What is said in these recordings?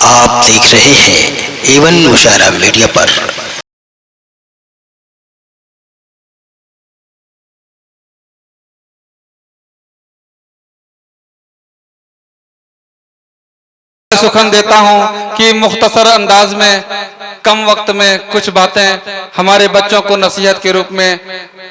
आप देख रहे हैं एवन मुशायरा मीडिया पर। सुखन देता हूं कि मुख्तसर अंदाज में कम वक्त में कुछ बातें हमारे बच्चों को नसीहत के रूप में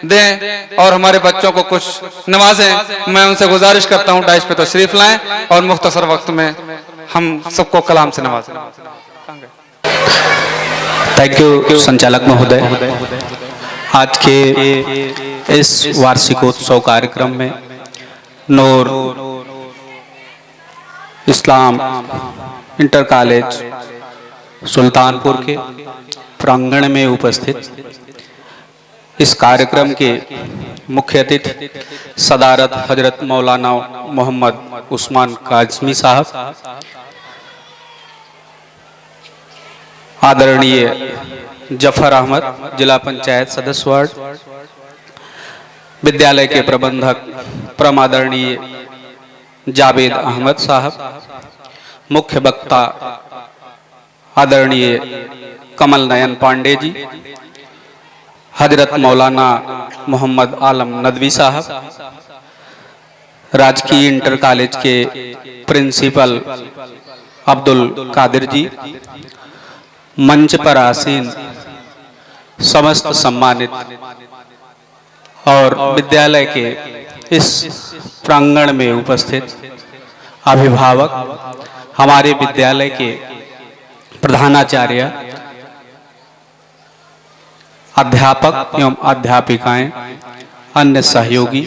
दें और हमारे बच्चों को कुछ नवाजें। मैं उनसे गुजारिश करता हूं डाइस पे तशरीफ लाएं और मुख्तसर वक्त में हम सबको कलाम से नवाजें। थैंक यू संचालक महोदय। आज के इस वार्षिकोत्सव कार्यक्रम में नूर इस्लाम इंटर कॉलेज सुल्तानपुर के प्रांगण में उपस्थित इस कार्यक्रम के मुख्य अतिथि सदारत हजरत मौलाना मोहम्मद उस्मान काज़मी साहब, आदरणीय जफर अहमद जिला पंचायत सदस्य वार्ड, विद्यालय के प्रबंधक परमादरणीय जावेद अहमद साहब, मुख्य वक्ता आदरणीय कमल नयन पांडे जी, हजरत मौलाना मोहम्मद आलम नदवी साहब, राजकीय इंटर कॉलेज के प्रिंसिपल अब्दुल कादिर जी, मंच पर आसीन समस्त सम्मानित और विद्यालय के इस प्रांगण में उपस्थित अभिभावक, हमारे विद्यालय के प्रधानाचार्य, अध्यापक एवं अध्यापिकाएं, अन्य सहयोगी,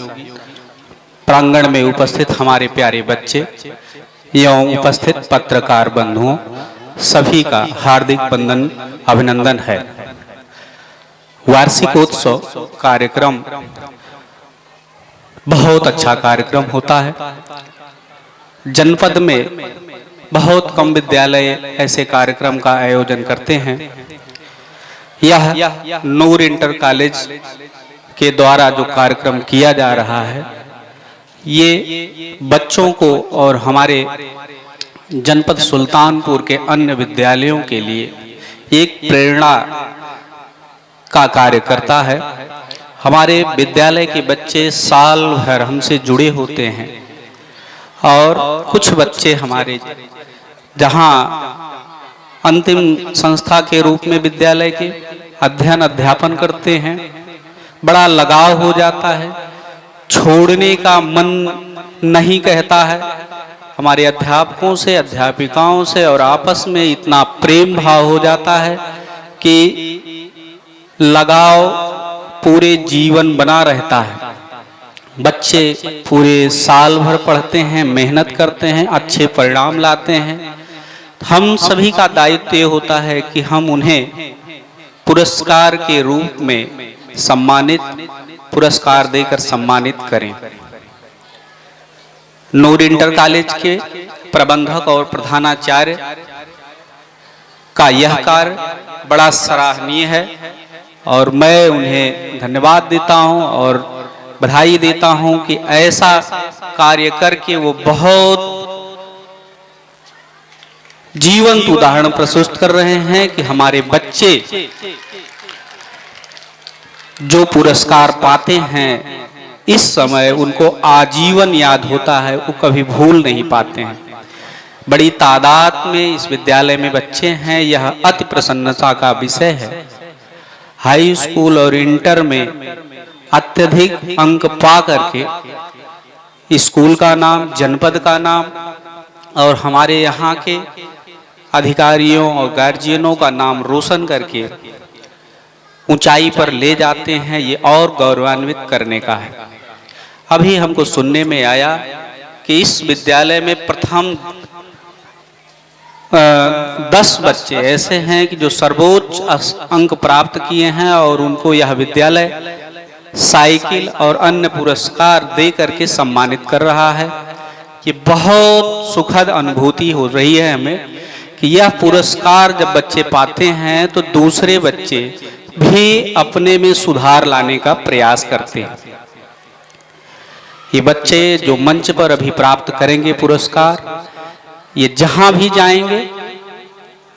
प्रांगण में उपस्थित हमारे प्यारे बच्चे एवं उपस्थित पत्रकार बंधुओं, सभी का हार्दिक वंदन अभिनंदन है। वार्षिकोत्सव कार्यक्रम बहुत अच्छा कार्यक्रम होता है। जनपद में बहुत कम विद्यालय ऐसे कार्यक्रम का आयोजन करते हैं। यह नूर इंटर कॉलेज के द्वारा जो कार्यक्रम किया जा रहा है, ये बच्चों को और हमारे जनपद सुल्तानपुर के अन्य विद्यालयों के लिए एक प्रेरणा का कार्य करता है। हमारे विद्यालय के बच्चे साल भर हमसे जुड़े होते हैं और कुछ बच्चे हमारे जहां अंतिम संस्था के रूप में विद्यालय के अध्ययन अध्यापन करते हैं, बड़ा लगाव हो जाता है, छोड़ने का मन नहीं कहता है। हमारे अध्यापकों से, अध्यापिकाओं से और आपस में इतना प्रेम भाव हो जाता है कि लगाव पूरे जीवन बना रहता है। बच्चे पूरे साल भर पढ़ते हैं, मेहनत करते हैं, अच्छे परिणाम लाते हैं। हम सभी का दायित्व ये होता है कि हम उन्हें पुरस्कार के रूप में पुरस्कार देकर सम्मानित करें। नूर इंटर कॉलेज के प्रबंधक और प्रधानाचार्य का यह कार्य बड़ा सराहनीय है और मैं उन्हें धन्यवाद देता हूं और बधाई देता हूं कि ऐसा कार्य करके वो बहुत जीवंत उदाहरण प्रस्तुत कर रहे हैं कि हमारे बच्चे जो पुरस्कार पाते हैं इस समय उनको आजीवन याद होता है, वो कभी भूल नहीं पाते हैं। बड़ी तादाद में इस विद्यालय में बच्चे हैं, यह अति प्रसन्नता का विषय है। हाई स्कूल और इंटर में अत्यधिक अंक पा करके स्कूल का नाम, जनपद का नाम और हमारे यहाँ के अधिकारियों और गार्जियनों का नाम रोशन करके ऊंचाई पर ले जाते हैं, ये और गौरवान्वित करने का है। अभी हमको सुनने में आया कि इस विद्यालय में प्रथम 10 बच्चे ऐसे हैं कि जो सर्वोच्च अंक प्राप्त किए हैं और उनको यह विद्यालय साइकिल और अन्य पुरस्कार दे करके सम्मानित कर रहा है। ये बहुत सुखद अनुभूति हो रही है हमें कि यह पुरस्कार जब बच्चे पाते हैं तो दूसरे बच्चे भी अपने में सुधार लाने का प्रयास करते हैं। ये बच्चे जो मंच पर अभी प्राप्त करेंगे पुरस्कार, ये जहां भी जाएंगे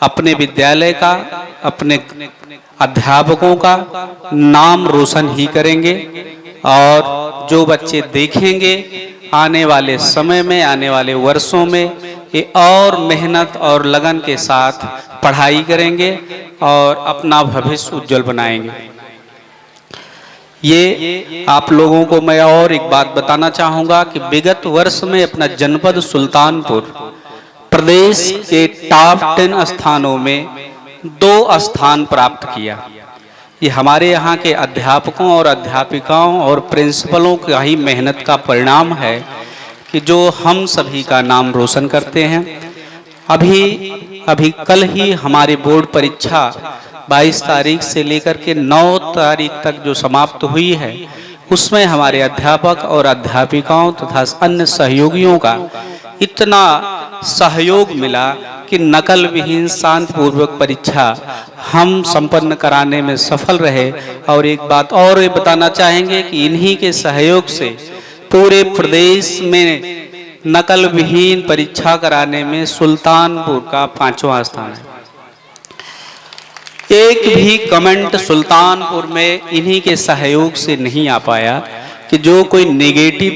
अपने विद्यालय का, अपने अध्यापकों का नाम रोशन ही करेंगे। और जो बच्चे देखेंगे आने वाले समय में, आने वाले वर्षों में ये और मेहनत और लगन के साथ पढ़ाई करेंगे और अपना भविष्य उज्जवल बनाएंगे। ये आप लोगों को मैं और एक बात बताना चाहूँगा कि विगत वर्ष में अपना जनपद सुल्तानपुर प्रदेश के टॉप 10 स्थानों में 2 स्थान प्राप्त किया। ये हमारे यहाँ के अध्यापकों और अध्यापिकाओं और प्रिंसिपलों का ही मेहनत का परिणाम है कि जो हम सभी का नाम रोशन करते हैं। अभी कल ही हमारी बोर्ड परीक्षा 22 तारीख से लेकर के 9 तारीख तक जो समाप्त हुई है, उसमें हमारे अध्यापक और अध्यापिकाओं तथा अन्य सहयोगियों का इतना सहयोग मिला कि नकल विहीन शांतिपूर्वक परीक्षा हम संपन्न कराने में सफल रहे। और एक बात और ये बताना चाहेंगे कि इन्हीं के सहयोग से पूरे प्रदेश में नकल विहीन परीक्षा कराने में सुल्तानपुर का 5वां स्थान है। एक भी कमेंट सुल्तानपुर में इन्हीं के सहयोग से नहीं आ पाया कि जो कोई नेगेटिव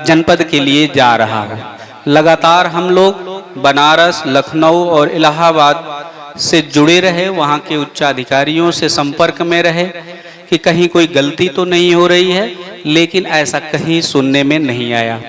जनपद के लिए जा रहा है। लगातार हम लोग बनारस, लखनऊ और इलाहाबाद से जुड़े रहे, वहाँ के उच्च अधिकारियों से संपर्क में रहे कि कहीं कोई गलती तो नहीं हो रही है, लेकिन ऐसा कहीं सुनने में नहीं आया।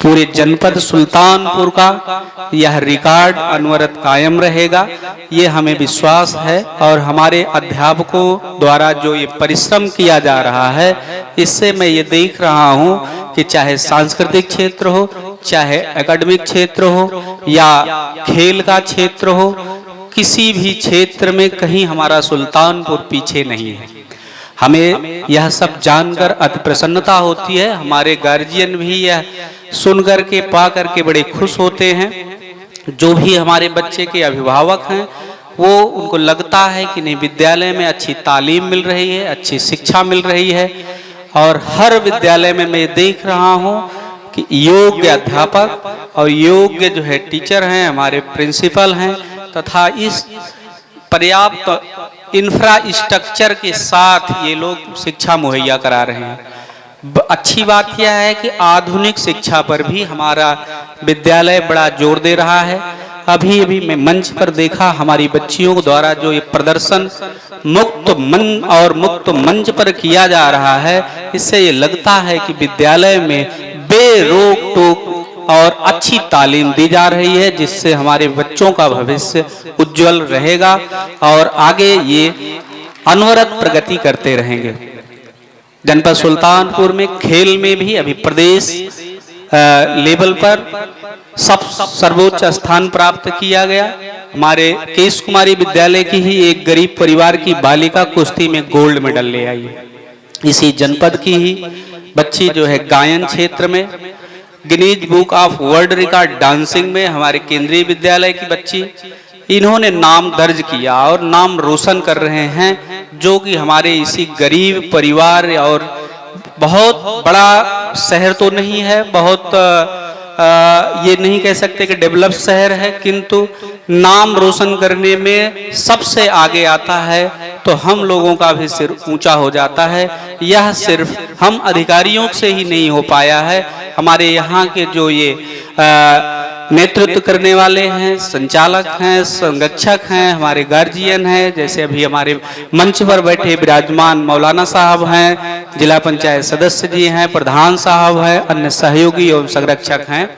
पूरे जनपद सुल्तानपुर का यह रिकॉर्ड अनवरत कायम रहेगा, ये हमें विश्वास है। और हमारे अध्यापकों द्वारा जो ये परिश्रम किया जा रहा है, इससे मैं ये देख रहा हूँ कि चाहे सांस्कृतिक क्षेत्र हो, चाहे एकेडमिक क्षेत्र हो या खेल का क्षेत्र हो, किसी भी क्षेत्र में कहीं हमारा सुल्तानपुर पीछे नहीं है। हमें यह सब जानकर अति प्रसन्नता होती है। हमारे गार्जियन भी यह सुनकर के पा करके बड़े खुश होते हैं। जो भी हमारे बच्चे के अभिभावक हैं, वो उनको लगता है कि नहीं, विद्यालय में अच्छी तालीम मिल रही है, अच्छी शिक्षा मिल रही है। और हर विद्यालय में मैं देख रहा हूँ कि योग्य अध्यापक और योग्य जो है टीचर हैं, हमारे प्रिंसिपल हैं, तथा इस पर्याप्त इंफ्रास्ट्रक्चर के साथ ये लोग शिक्षा मुहैया करा रहे हैं। अच्छी बात यह है कि आधुनिक शिक्षा पर भी हमारा विद्यालय बड़ा जोर दे रहा है। अभी मैं मंच पर देखा हमारी बच्चियों द्वारा जो ये प्रदर्शन मुक्त मन और मुक्त मंच पर किया जा रहा है, इससे ये लगता है कि विद्यालय में बेरोक टोक और अच्छी तालीम दी जा रही है, जिससे हमारे बच्चों का भविष्य उज्जवल रहेगा और आगे ये अनवरत प्रगति करते रहेंगे। जनपद सुल्तानपुर में खेल में भी अभी प्रदेश लेवल पर सर्वोच्च स्थान प्राप्त किया गया। हमारे केश कुमारी विद्यालय की ही एक गरीब परिवार की बालिका कुश्ती में गोल्ड मेडल ले आई है। इसी जनपद की ही बच्ची जो है गायन क्षेत्र में Guinness book of world record dancing में हमारे केंद्रीय विद्यालय की बच्ची, इन्होंने नाम दर्ज किया और नाम रोशन कर रहे हैं, जो कि हमारे इसी गरीब परिवार और बहुत बड़ा शहर तो नहीं है, बहुत ये नहीं कह सकते कि डेवलप शहर है, किंतु नाम रोशन करने में सबसे आगे आता है तो हम लोगों का भी सिर ऊंचा हो जाता है। यह सिर्फ हम अधिकारियों से ही नहीं हो पाया है, हमारे यहाँ के जो ये नेतृत्व करने वाले हैं, संचालक हैं, संरक्षक हैं, हमारे गार्जियन हैं, जैसे अभी हमारे मंच पर बैठे विराजमान मौलाना साहब हैं, जिला पंचायत सदस्य जी हैं, प्रधान साहब हैं, अन्य सहयोगी एवं संरक्षक हैं।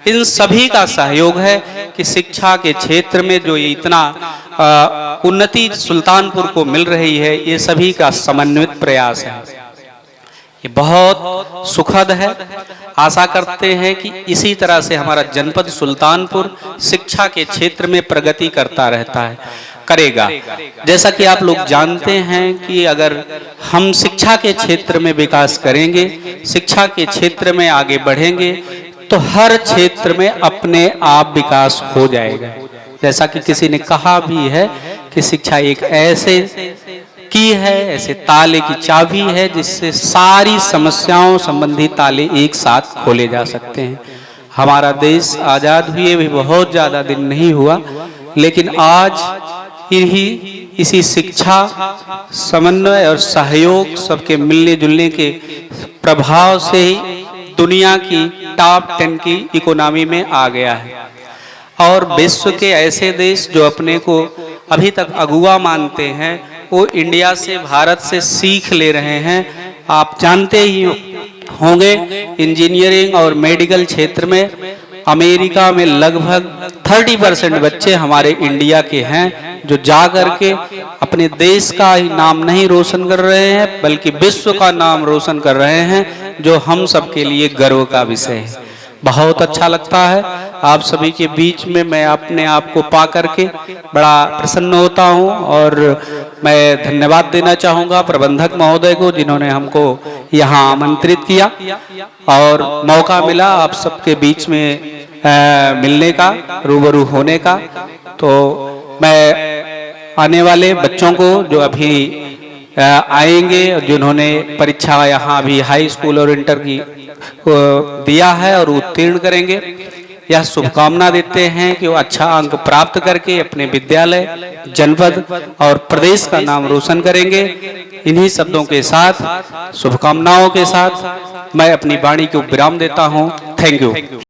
इन सभी का सहयोग है कि शिक्षा के क्षेत्र में जो ये इतना उन्नति सुल्तानपुर को मिल रही है, ये सभी का समन्वित प्रयास है। ये बहुत सुखद है। आशा करते हैं कि इसी तरह से हमारा जनपद सुल्तानपुर शिक्षा के क्षेत्र में प्रगति करता रहता है, करेगा। जैसा कि आप लोग जानते हैं कि अगर हम शिक्षा के क्षेत्र में विकास करेंगे, शिक्षा के क्षेत्र में आगे बढ़ेंगे, तो हर क्षेत्र में अपने आप विकास हो जाएगा। जैसा कि किसी ने कहा भी है कि शिक्षा एक ऐसे की है, ऐसे ताले की चाबी है जिससे सारी समस्याओं संबंधी ताले एक साथ खोले जा सकते हैं। हमारा देश आज़ाद हुए भी बहुत ज़्यादा दिन नहीं हुआ, लेकिन आज इसी शिक्षा, समन्वय और सहयोग सबके मिलने जुलने के प्रभाव से ही दुनिया की टॉप 10 की इकोनॉमी में आ गया है। और विश्व के ऐसे देश जो अपने को अभी तक अगुआ मानते हैं, वो इंडिया से, भारत से सीख ले रहे हैं। आप जानते ही होंगे, इंजीनियरिंग और मेडिकल क्षेत्र में अमेरिका में लगभग 30% बच्चे हमारे इंडिया के हैं, जो जा करके अपने देश का ही नाम नहीं रोशन कर रहे हैं, बल्कि विश्व का नाम रोशन कर रहे हैं, जो हम सबके लिए गर्व का विषय है। बहुत अच्छा लगता है आप सभी के बीच में मैं अपने आप को पा करके बड़ा प्रसन्न होता हूं। और मैं धन्यवाद देना चाहूँगा प्रबंधक महोदय को, जिन्होंने हमको यहाँ आमंत्रित किया और मौका मिला आप सबके बीच में मिलने का, रूबरू होने का। तो मैं आने वाले बच्चों को जो अभी आएंगे, जिन्होंने परीक्षा यहाँ अभी हाई स्कूल और इंटर की दिया है और उत्तीर्ण करेंगे, यह शुभकामना देते हैं कि वो अच्छा अंक प्राप्त करके अपने विद्यालय, जनपद और प्रदेश का नाम रोशन करेंगे। इन्हीं शब्दों के साथ, शुभकामनाओं के साथ मैं अपनी वाणी को विराम देता हूँ। Thank you.